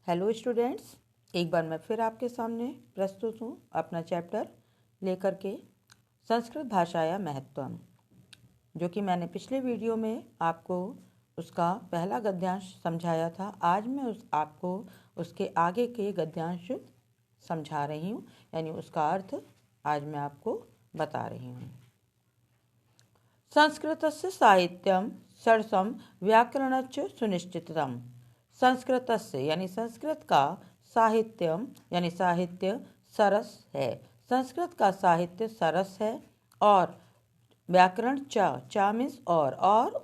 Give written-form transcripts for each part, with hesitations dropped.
Hello students, एक बार मैं फिर आपके सामने प्रस्तुत हूँ अपना चैप्टर लेकर के संस्कृत भाषाया महत्वम, जो कि मैंने पिछले वीडियो में आपको उसका पहला गद्यांश समझाया था। आज मैं आपको उसके आगे के गद्यांश समझा रही हूँ, यानी उसका अर्थ आज मैं आपको बता रही हूँ। संस्कृतस्य साहित्यम सरसम व्याकरणच्च सुनिश्चितम। संस्कृतस्य यानी संस्कृत का साहित्यम यानी साहित्य सरस है। संस्कृत का साहित्य सरस है और व्याकरण चा मीन्स और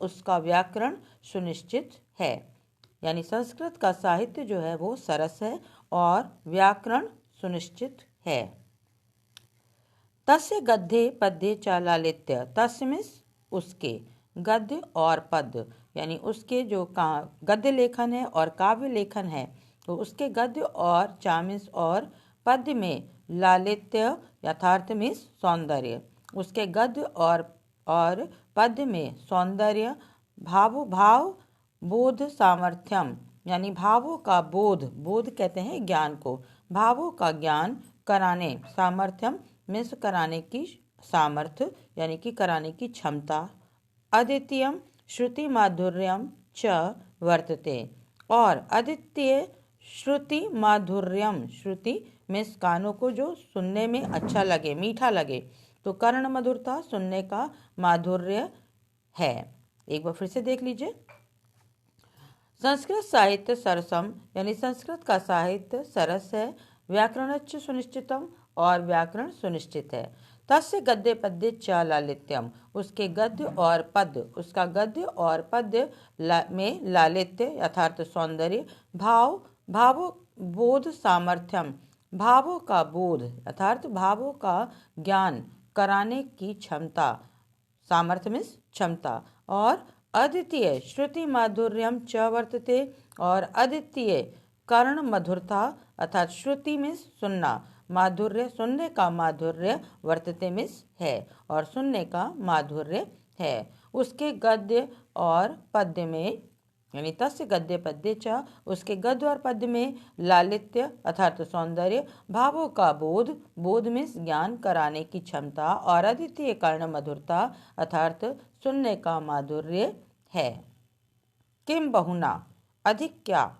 उसका व्याकरण सुनिश्चित है। यानी संस्कृत का साहित्य जो है वो सरस है और व्याकरण सुनिश्चित है। तस्य गद्ये पद्ये च लालित्य। तस्य मीन्स उसके, गद्य और पद्य यानी उसके जो गद्य लेखन है और काव्य लेखन है, तो उसके गद्य और चामिस और पद्य में लालित्य यथार्थ मीन्स सौंदर्य, उसके गद्य और पद्य में सौंदर्य, भाव बोध सामर्थ्यम यानी भावों का बोध कहते हैं ज्ञान को, भावों का ज्ञान कराने, सामर्थ्यम मीन्स कराने की सामर्थ्य यानी कि कराने की क्षमता, अद्वितीयम श्रुति माधुर्यम च वर्तते और अद्वितीय श्रुति माधुर्यम, श्रुति मीन्स कानों को जो सुनने में अच्छा लगे, मीठा लगे, तो कर्ण मधुरता सुनने का माधुर्य है। एक बार फिर से देख लीजिए। संस्कृत साहित्य सरसम यानी संस्कृत का साहित्य सरस है, व्याकरणच्च सुनिश्चितम और व्याकरण सुनिश्चित है। तस्य गद्य पद्य च लालित्यम, उसके गद्य और पद्य, उसका गद्य और पद्य में लालित्य यथार्थ सौंदर्य, भाव बोध सामर्थ्यम, भावों का बोध अर्थात भावों का ज्ञान कराने की क्षमता, सामर्थ्य मीन्स क्षमता, और अद्वितीय श्रुति माधुर्यम च वर्तते और अद्वितीय कर्ण मधुरता अर्थात श्रुति मीन्स सुनना, माधुर्य सुनने का माधुर्य, वर्तते मीन्स है और सुनने का माधुर्य है। उसके गद्य और पद्य में यानी तस्य गद्य पद्य च, उसके गद्य और पद्य में लालित्य अर्थात सौंदर्य, भावों का बोध मीन्स ज्ञान कराने की क्षमता और अद्वितीय कर्ण मधुरता अर्थात सुनने का माधुर्य है। किम बहुना अधिक क्या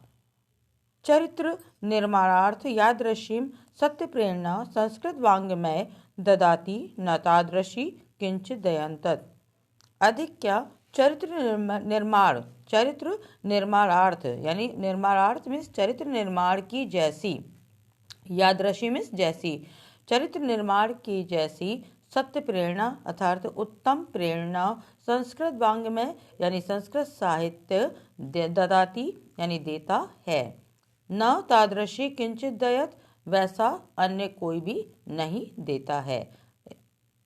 चरित्र निर्माणार्थ यादृशीं सत्य प्रेरणा संस्कृत वाङ्मय ददाति न तादृशी किंचित दयंतत। अधिक क्या चरित्र निर्माणार्थ यानी निर्माणार्थ मीन्स चरित्र निर्माण की जैसी, यादृशी मीन्स जैसी, चरित्र निर्माण की जैसी सत्य प्रेरणा अर्थात उत्तम प्रेरणा संस्कृत वाङ्मय यानी संस्कृत साहित्य ददाति यानी देता है। न तादृशी किंचित दयत, वैसा अन्य कोई भी नहीं देता है,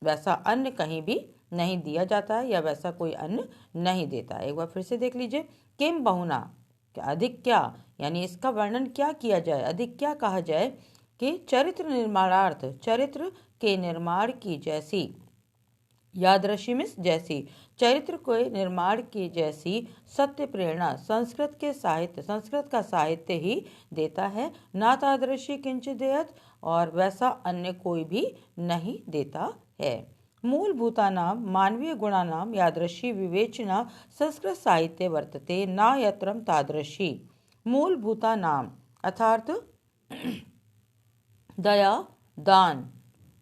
वैसा अन्य कहीं भी नहीं दिया जाता है या वैसा कोई अन्य नहीं देता। एक बार फिर से देख लीजिए। किम बहुना अधिक क्या यानी इसका वर्णन क्या किया जाए, अधिक क्या कहा जाए कि चरित्र निर्माणार्थ चरित्र के निर्माण की जैसी, यादृशी मीन्स जैसी, चरित्र के निर्माण की जैसी सत्य प्रेरणा संस्कृत का साहित्य ही देता है। ना तादृशी किंचित देयत, और वैसा अन्य कोई भी नहीं देता है। मूलभूतानां मानवीय गुणानां यादृशी विवेचना संस्कृत साहित्ये वर्तते न यत्रम तादृशी। मूलभूतानां अर्थात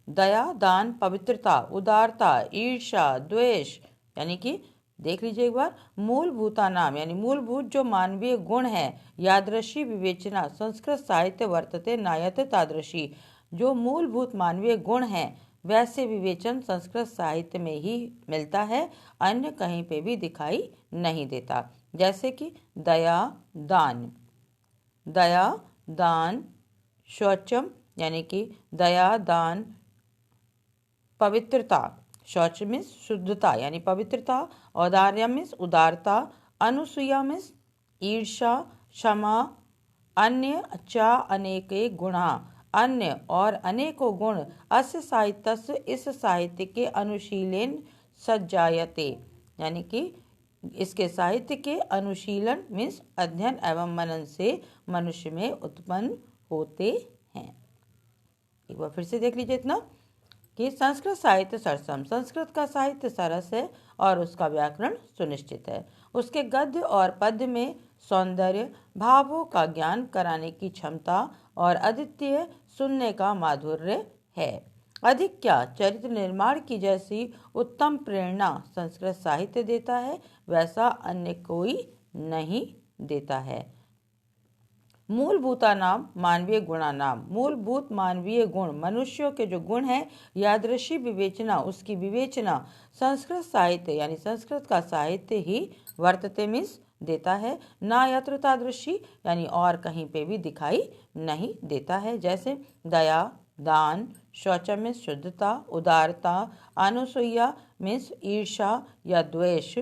दया दान पवित्रता उदारता ईर्ष्या द्वेष, यानी कि देख लीजिए एक बार, मूलभूता नाम यानी मूलभूत जो मानवीय गुण है, यादृशी विवेचना संस्कृत साहित्य वर्तते नायत तादृशी, जो मूलभूत मानवीय गुण है वैसे विवेचन संस्कृत साहित्य में ही मिलता है, अन्य कहीं पे भी दिखाई नहीं देता। जैसे कि दया दान शौचम यानी कि दया दान, पवित्रता शौच मीन्स शुद्धता यानी पवित्रता, औदार्य मीन्स उदारता, अनुसूया मीन्स ईर्षा, क्षमा, अन्य चा अनेके गुणा, अन्य और अनेकों गुण, अस्य साहित्यस्य इस साहित्य के अनुशीलेन सज्जायते यानी कि इसके साहित्य के अनुशीलन मीन्स अध्ययन एवं मनन से मनुष्य में उत्पन्न होते हैं। एक बार फिर से देख लीजिए इतना कि संस्कृत साहित्य सरसम, संस्कृत का साहित्य सरस है और उसका व्याकरण सुनिश्चित है। उसके गद्य और पद्य में सौंदर्य, भावों का ज्ञान कराने की क्षमता और अद्वितीय सुनने का माधुर्य है। अधिक क्या, चरित्र निर्माण की जैसी उत्तम प्रेरणा संस्कृत साहित्य देता है वैसा अन्य कोई नहीं देता है। मूलभूतानाम मानवीय गुणानाम, मूलभूत मानवीय गुण मनुष्यों के जो गुण हैं यादृशी विवेचना, उसकी विवेचना संस्कृत साहित्य यानी संस्कृत का साहित्य ही वर्तते मीन्स देता है, ना यत्र तादृशी यानी और कहीं पे भी दिखाई नहीं देता है। जैसे दया, दान, शौच मीन्स शुद्धता, उदारता, अनुसूया मीन्स ईर्षा या द्वेष,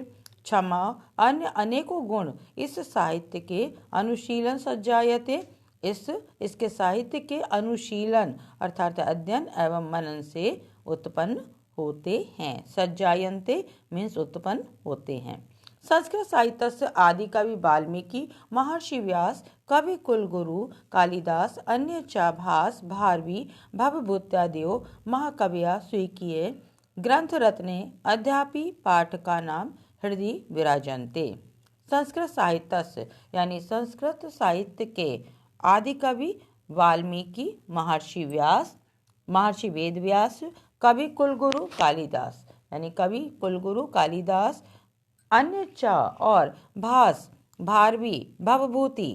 क्षमा, अन्य अनेकों गुण इस साहित्य के अनुशीलन सज्जायते, इसके साहित्य के अनुशीलन अर्थात अध्ययन एवं मनन से उत्पन्न होते हैं। सज्जायन्ते मीन्स उत्पन्न होते हैं। संस्कृत साहित्य से आदि कवि वाल्मीकि, महर्षि व्यास, कवि कुलगुरु कालिदास, अन्य च भास, भारवी, भवभूत्यादियो महाकविया स्वीकीय ग्रंथ रत्ने अध्यापि पाठका नाम हृदय विराजन्ते। संस्कृत साहित्य यानी संस्कृत साहित्य के आदि कवि वाल्मीकि, महर्षि व्यास, महर्षि वेदव्यास, कवि कुलगुरु कालिदास यानी कवि कुलगुरु कालिदास, अन्य च और भास, भारवी, भवभूति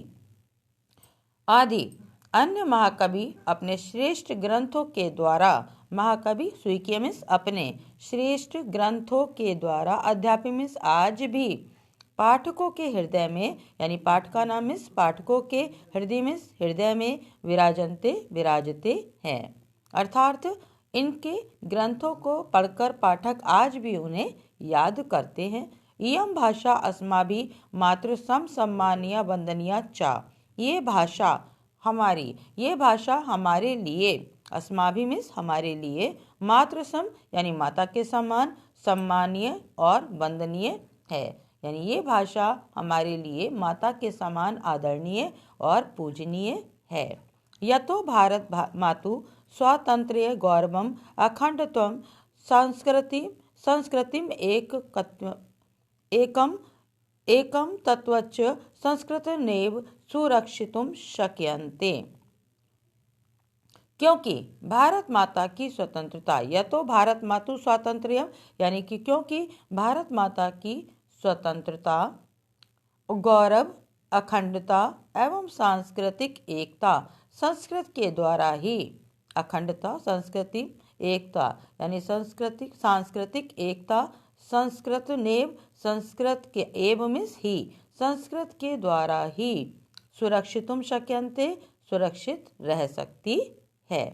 आदि अन्य महाकवि अपने श्रेष्ठ ग्रंथों के द्वारा, महाकवि स्वीकीय मीन्स अपने श्रेष्ठ ग्रंथों के द्वारा, अध्यापी मीन्स आज भी, पाठकों के हृदय में यानी पाठका नाम मीन्स पाठकों के हृदय मीन्स हृदय में विराजन्ते विराजते हैं। अर्थात इनके ग्रंथों को पढ़कर पाठक आज भी उन्हें याद करते हैं। इयं भाषा अस्माभिः मातृ सम्मानीय वंदनीय च, ये भाषा हमारे लिए, अस्माभिः मीन्स हमारे लिए, मातृ सम यानी माता के समान, सम्मानीय और वंदनीय है यानी ये भाषा हमारे लिए माता के समान आदरणीय और पूजनीय है। यतो भारत मातु स्वातंत्र्य गौरवम अखंडत्वम संस्कृतिम एकम तत्वच्च संस्कृतमेव सुरक्षितुं शक्यन्ते। क्योंकि भारत माता की स्वतंत्रता, यह तो भारत मातु स्वातंत्र्य यानी कि क्योंकि भारत माता की स्वतंत्रता, गौरव, अखंडता एवं सांस्कृतिक एकता संस्कृत के द्वारा ही, अखंडता, संस्कृति, एकता यानी सांस्कृतिक एकता, संस्कृत नेव संस्कृत के एवं मीन्स ही, संस्कृत के द्वारा ही, सुरक्षितुम शक्यन्ते सुरक्षित रह सकती है।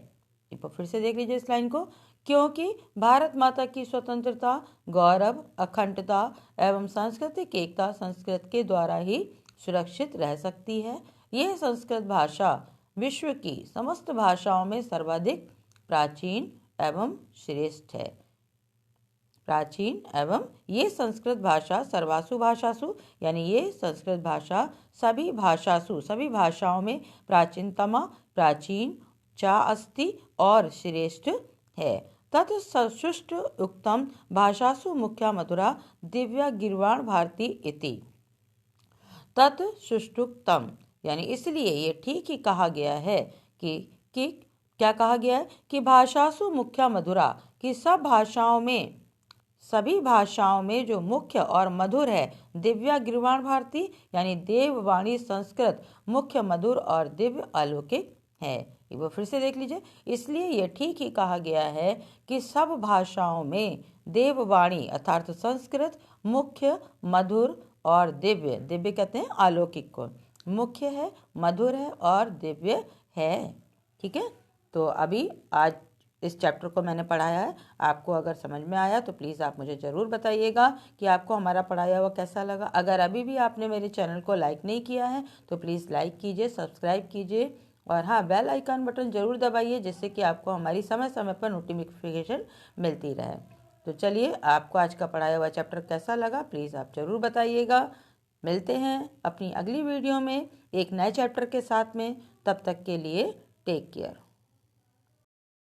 फिर से देख लीजिए इस लाइन को, क्योंकि भारत माता की स्वतंत्रता, गौरव, अखंडता एवं सांस्कृतिक एकता संस्कृत के द्वारा ही सुरक्षित रह सकती है। यह संस्कृत भाषा विश्व की समस्त भाषाओं में सर्वाधिक प्राचीन एवं श्रेष्ठ है। प्राचीन एवं ये संस्कृत भाषा सर्वासु भाषासु यानी ये संस्कृत भाषा सभी भाषाओं में प्राचीनतमा, प्राचीन चा अस्ति और श्रेष्ठ है। तत् सुष्ठु उक्तम भाषासु मुख्या मधुरा दिव्या गिर्वाण भारती इति। तत् सुष्ठुक्तम यानी इसलिए ये ठीक ही कहा गया है कि क्या कहा गया है कि भाषासु मुख्या मधुरा, कि सभी भाषाओं में जो मुख्य और मधुर है, दिव्या गिर्वाण भारती यानी देववाणी संस्कृत मुख्य, मधुर और दिव्य अलौकिक है। एक बार फिर से देख लीजिए, इसलिए यह ठीक ही कहा गया है कि सब भाषाओं में देववाणी अर्थात संस्कृत मुख्य, मधुर और दिव्य, दिव्य कहते हैं अलौकिक को, मुख्य है, मधुर है और दिव्य है। ठीक है, तो अभी आज इस चैप्टर को मैंने पढ़ाया है, आपको अगर समझ में आया तो प्लीज़ आप मुझे ज़रूर बताइएगा कि आपको हमारा पढ़ाया हुआ कैसा लगा। अगर अभी भी आपने मेरे चैनल को लाइक नहीं किया है तो प्लीज़ लाइक कीजिए, सब्सक्राइब कीजिए और हाँ, बेल आइकन बटन ज़रूर दबाइए जिससे कि आपको हमारी समय समय पर नोटिफिकेशन मिलती रहे। तो चलिए, आपको आज का पढ़ाया हुआ चैप्टर कैसा लगा प्लीज़ आप ज़रूर बताइएगा। मिलते हैं अपनी अगली वीडियो में एक नए चैप्टर के साथ में। तब तक के लिए टेक केयर।